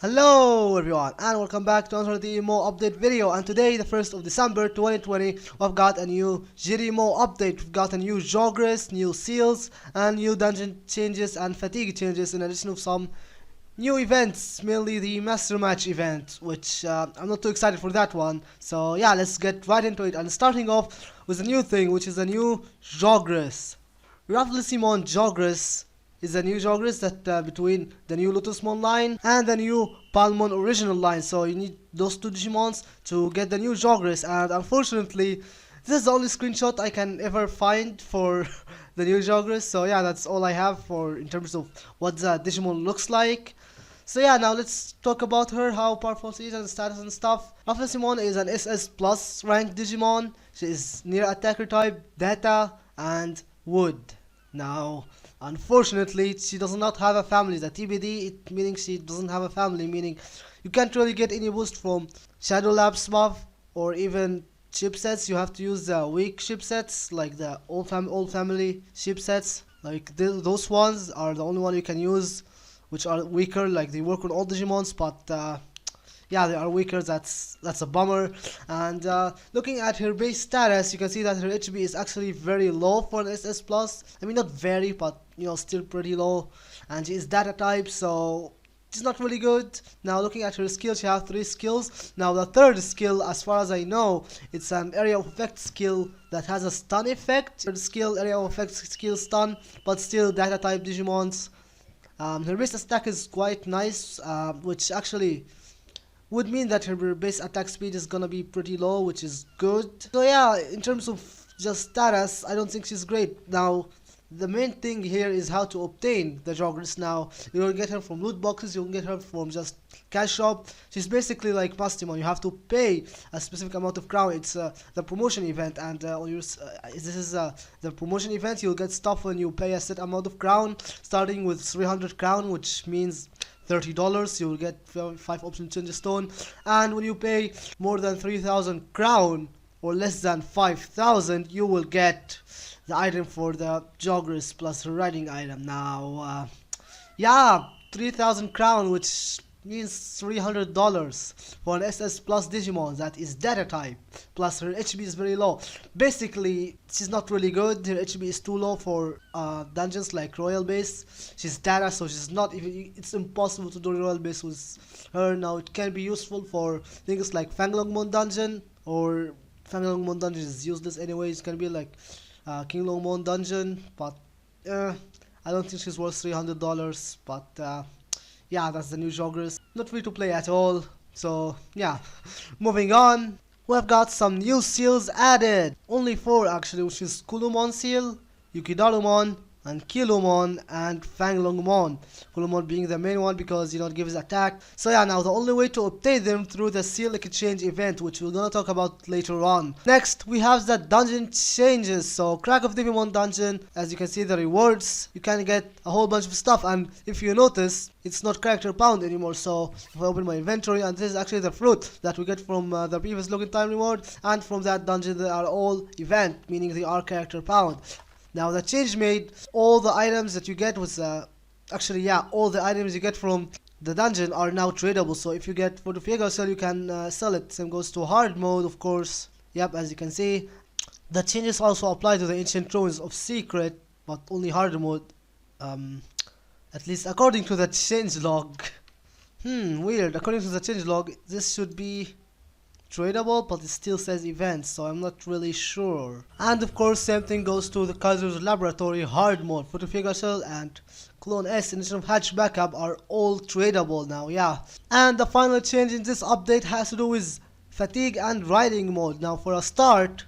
Hello everyone and welcome back to another DMO update video, and today the 1st of December 2020 we've got a new DMO update. We've got a new Jogress, new seals and new dungeon changes and fatigue changes, in addition to some new events, mainly the master match event, which I'm not too excited for that one. So yeah, let's get right into it, and starting off with a new thing, which is a new Jogress. Rafflesimon Jogress is a new Jogress that between the new Lotusmon line and the new Palmon original line. So you need those two Digimons to get the new Jogress, and unfortunately this is the only screenshot I can ever find for the new Jogress. So yeah, that's all I have for in terms of what the Digimon looks like. So yeah, now let's talk about her, how powerful she is and status and stuff. Rafflesimon is an SS plus ranked Digimon. She is near attacker type, data and wood. Now, unfortunately, she does not have a family. The TBD, meaning she doesn't have a family, meaning you can't really get any boost from Shadow Labs buff or even chipsets. You have to use the weak chipsets, like the old family chipsets. Like those ones are the only one you can use, which are weaker. Like they work on all Digimons, but yeah, they are weaker. That's a bummer. And looking at her base status, you can see that her HP is actually very low for an SS plus. I mean, not very, but you know, still pretty low. And she is data type, so she's not really good. Now looking at her skills, she has 3 skills. Now the third skill, as far as I know, it's an area of effect skill that has a stun effect. Third skill, area of effect skill stun, but still data type Digimons. Her base attack is quite nice, which actually would mean that her base attack speed is gonna be pretty low, which is good. So yeah, in terms of just status, I don't think she's great. Now, the main thing here is how to obtain the Jogress. Now, you will get her from loot boxes, you can get her from just cash shop. She's basically like Mastimon. You have to pay a specific amount of crown. It's the promotion event, and this is the promotion event. You'll get stuff when you pay a set amount of crown, starting with 300 crown, which means $30. You will get 5 option change stone, and when you pay more than 3,000 crown or less than 5,000, you will get the item for the Jogress plus her riding item. Now yeah, 3,000 crown, which means $300 for an SS plus Digimon that is data type, plus her HP is very low. Basically, she's not really good. Her HP is too low for dungeons like Royal Base. She's data, so she's not even, it's impossible to do Royal Base with her. Now it can be useful for things like Fanglongmon dungeon, or Fanglongmon dungeon is useless anyway. It can be like King Longmon dungeon, but I don't think she's worth $300. But yeah, that's the new Jogress. Not free to play at all. So yeah, moving on. We've got some new seals added. Only 4 actually, which is Kulumon seal, Yukidarumon, and Kilumon, and Fanglongmon. Kulumon being the main one because you know it gives attack. So yeah, now the only way to obtain them through the seal exchange event, which we're gonna talk about later on. Next, we have the dungeon changes. So Crack of Digimon dungeon, as you can see the rewards, you can get a whole bunch of stuff, and if you notice, it's not character pound anymore. So if I open my inventory, and this is actually the fruit that we get from the previous login time reward, and from that dungeon, they are all event, meaning they are character pound. Now the change made all the items that you get with actually yeah, all the items you get from the dungeon are now tradable. So if you get for the Fiega cell, you can sell it. Same goes to hard mode, of course. Yep, as you can see, the changes also apply to the ancient ruins of secret, but only hard mode. At least according to the change log. Weird. According to the change log, this should be tradable, but it still says events, so I'm not really sure. And of course, same thing goes to the Kaiser's Laboratory hard mode. Photofiga Cell and Clone S in addition of Hatch Backup are all tradable now, yeah. And the final change in this update has to do with fatigue and riding mode. Now for a start,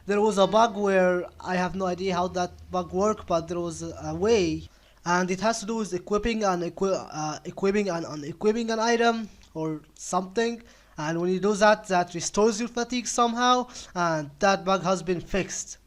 there was a bug where I have no idea how that bug worked, but there was a way, and it has to do with equipping and unequipping an item or something. And when you do that, that restores your fatigue somehow, and that bug has been fixed.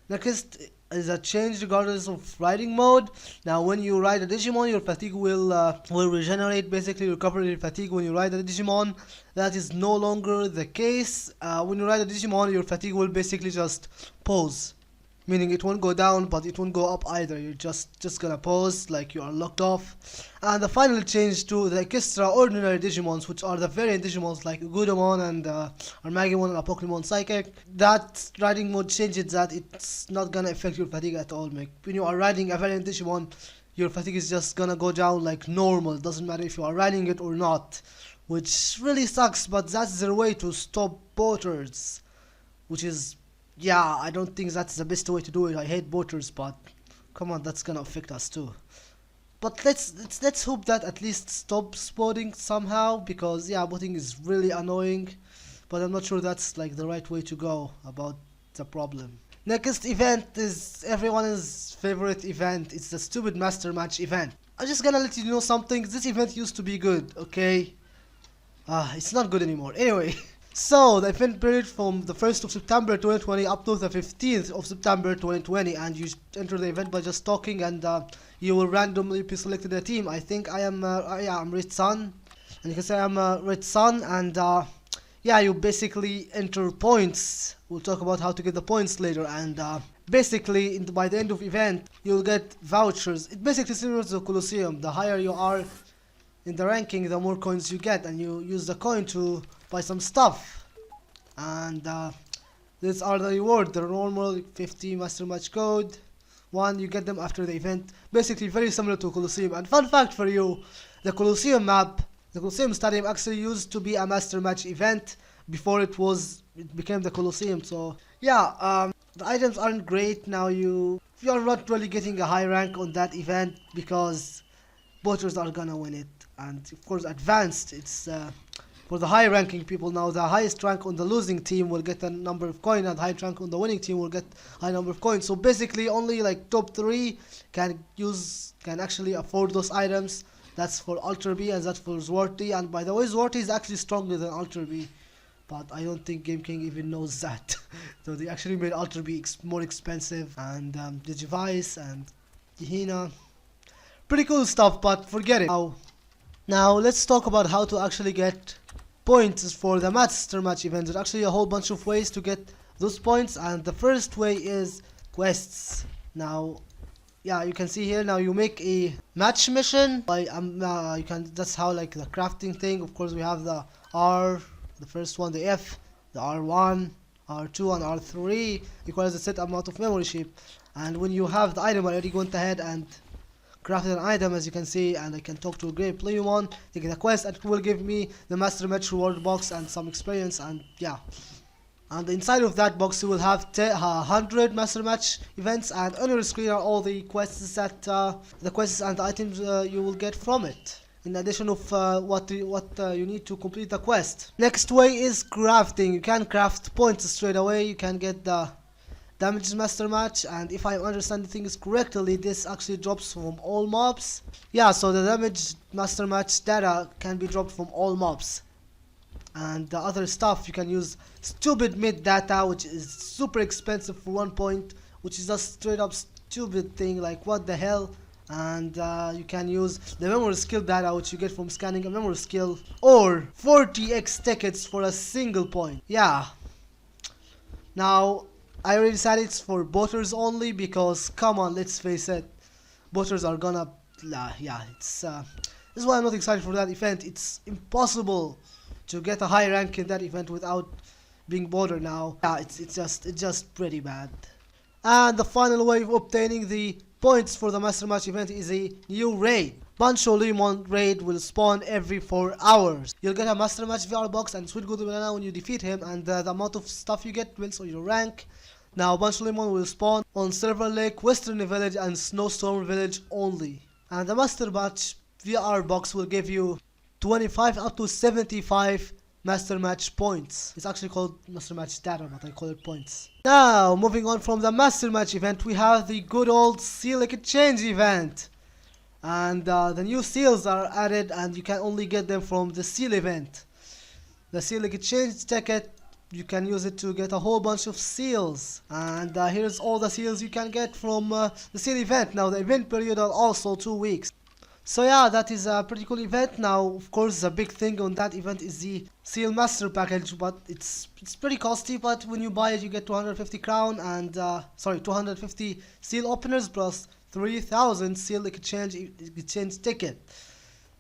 Next is a change regardless of riding mode. Now when you ride a Digimon, your fatigue will regenerate, basically recover your fatigue when you ride a Digimon. That is no longer the case. When you ride a Digimon, your fatigue will basically just pause. meaning it won't go down, but it won't go up either. You're just gonna pause like you are locked off. And the final change to the extraordinary Digimons, which are the variant Digimons like Gudamon and Armageddon and Pokemon Psychic. That riding mode changes that it's not gonna affect your fatigue at all. Like when you are riding a variant Digimon, your fatigue is just gonna go down like normal. It doesn't matter if you are riding it or not, which really sucks, but that's their way to stop boaters, which is, yeah, I don't think that's the best way to do it. I hate boaters, but come on, that's gonna affect us too. But let's hope that at least stops boating somehow, because yeah, boating is really annoying, but I'm not sure that's like the right way to go about the problem. Next event is everyone's favorite event. It's the stupid master match event. I'm just gonna let you know something. This event used to be good, okay? It's not good anymore. Anyway, so the event period from the 1st of September 2020 up to the 15th of September 2020, and you enter the event by just talking, and you will randomly be selected a team. I think I am, yeah, I'm Red Sun, and you can say I'm Red Sun, and yeah, you basically enter points. We'll talk about how to get the points later, and basically by the end of event, you'll get vouchers. It basically similar to the Colosseum. The higher you are in the ranking, the more coins you get, and you use the coin to buy some stuff. And these are the reward. The normal 50 master match code. One, you get them after the event. Basically very similar to Colosseum. And fun fact for you, the Colosseum map, the Colosseum Stadium actually used to be a master match event before it became the Colosseum. So yeah, the items aren't great now. You're not really getting a high rank on that event because boaters are gonna win it. And of course advanced, it's for the high ranking people. Now the highest rank on the losing team will get a number of coins, and high rank on the winning team will get high number of coins. So basically only like top 3 can actually afford those items. That's for Ultra B and that's for Zwarty. And by the way, Zwarty is actually stronger than Ultra B, but I don't think Game King even knows that. So they actually made Ultra B more expensive, and Digivice and Gehenna. Pretty cool stuff, but forget it. Now let's talk about how to actually get points for the master match event. There's actually a whole bunch of ways to get those points, and the first way is quests. Now, yeah, you can see here. Now you make a match mission by you can. That's how like the crafting thing. Of course, we have the R, the first one, the F, the R1, R2, and R3 requires a set amount of memory chip. And when you have the item already, go ahead and crafted an item, as you can see, and I can talk to a great Playumon, take the quest, and it will give me the master match reward box and some experience. And yeah, and inside of that box you will have 100 master match events, and on your screen are all the quests that the quests and the items you will get from it, in addition of what you need to complete the quest. Next way is crafting. You can craft points straight away. You can get the damage master match, and if I understand the things correctly, this actually drops from all mobs. Yeah, so the damage master match data can be dropped from all mobs. And the other stuff, you can use stupid mid data, which is super expensive for 1 point, which is just straight up stupid thing, like what the hell. And you can use the memory skill data, which you get from scanning a memory skill, or 40x tickets for a single point. Yeah. Now I already said it's for boaters only, because come on, let's face it, boaters are gonna, yeah, it's this is why I'm not excited for that event. It's impossible to get a high rank in that event without being boater now. Yeah, it's just pretty bad. And the final way of obtaining the points for the master match event is a new raid. Rafflesimon raid will spawn every 4 hours. You'll get a master match VR box and sweet good banana when you defeat him, and the amount of stuff you get will on your rank. Now Rafflesimon will spawn on Silver Lake, Western Village, and Snowstorm Village only. And the master match VR box will give you 25 up to 75 master match points. It's actually called master match data, but I call it points. Now moving on from the master match event, we have the good old seal exchange event. And the new seals are added, and you can only get them from the seal event. The seal exchange ticket, you can use it to get a whole bunch of seals. And here's all the seals you can get from the seal event. Now the event period are also 2 weeks. So yeah, that is a pretty cool event. Now, of course, the big thing on that event is the Seal Master package, but it's pretty costly. But when you buy it, you get 250 crown and 250 seal openers plus 3,000 seal exchange ticket.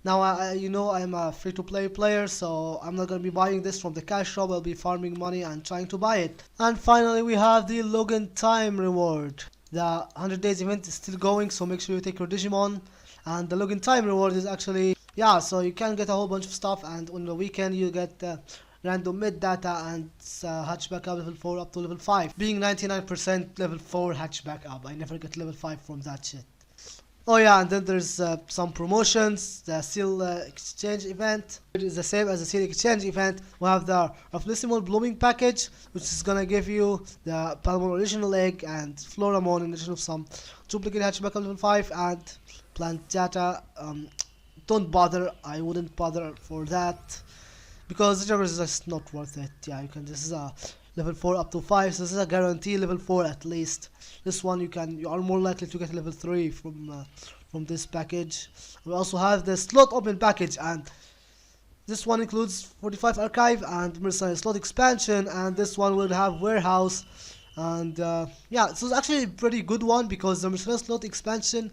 Now, you know, I'm a free-to-play player, so I'm not gonna be buying this from the cash shop. I'll be farming money and trying to buy it. And finally, we have the login time reward. The 100 days event is still going, so make sure you take your Digimon. And the login time reward is actually, yeah, so you can get a whole bunch of stuff, and on the weekend you get random mid data and hatchback up level 4 up to level 5. Being 99% level 4 hatchback up. I never get level 5 from that shit. Oh yeah, and then there's some promotions. The seal exchange event, it is the same as the seal exchange event. We have the Rafflesimon blooming package, which is gonna give you the Palmon original egg and Floramon in addition of some duplicate hatchback of level 5 and plant data. Don't bother, I wouldn't bother for that because the Jogress is just not worth it. Yeah, you can, this is a level 4 up to 5, so this is a guarantee level 4 at least. This one you are more likely to get level 3 from this package. We also have the slot open package, and this one includes 45 archive and mercenary slot expansion, and this one will have warehouse. And yeah, so it's actually a pretty good one because the mercenary slot expansion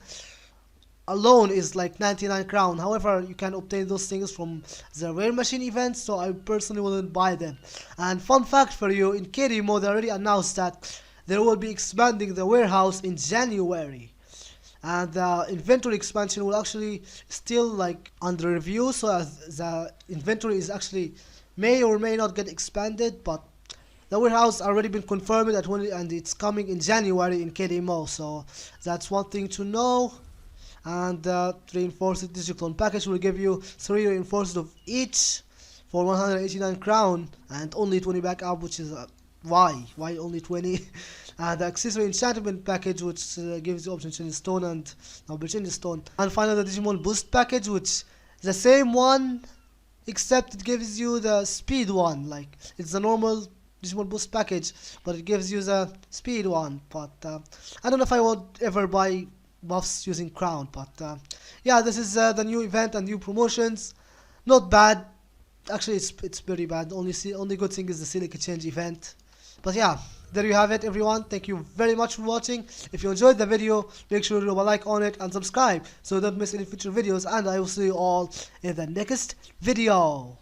alone is like 99 crown. However, you can obtain those things from the rare machine events, so I personally wouldn't buy them. And fun fact for you, in DMO they already announced that they will be expanding the warehouse in January, and the inventory expansion will actually still like under review, so as the inventory is actually may or may not get expanded, but the warehouse already been confirmed at and it's coming in January in DMO, so that's one thing to know. And reinforced digital package will give you 3 reinforced of each for 189 crown and only 20 back up, which is why only 20. And the accessory enchantment package, which gives you option change stone and number change stone. And finally the Digimon boost package, which is the same one except it gives you the speed one. Like it's the normal Digimon boost package, but it gives you the speed one. But I don't know if I would ever buy buffs using crown, but yeah, this is the new event and new promotions. Not bad, actually it's pretty bad. Only good thing is the Silk Exchange event. But yeah, there you have it everyone. Thank you very much for watching. If you enjoyed the video, make sure to leave a like on it and subscribe so you don't miss any future videos, and I will see you all in the next video.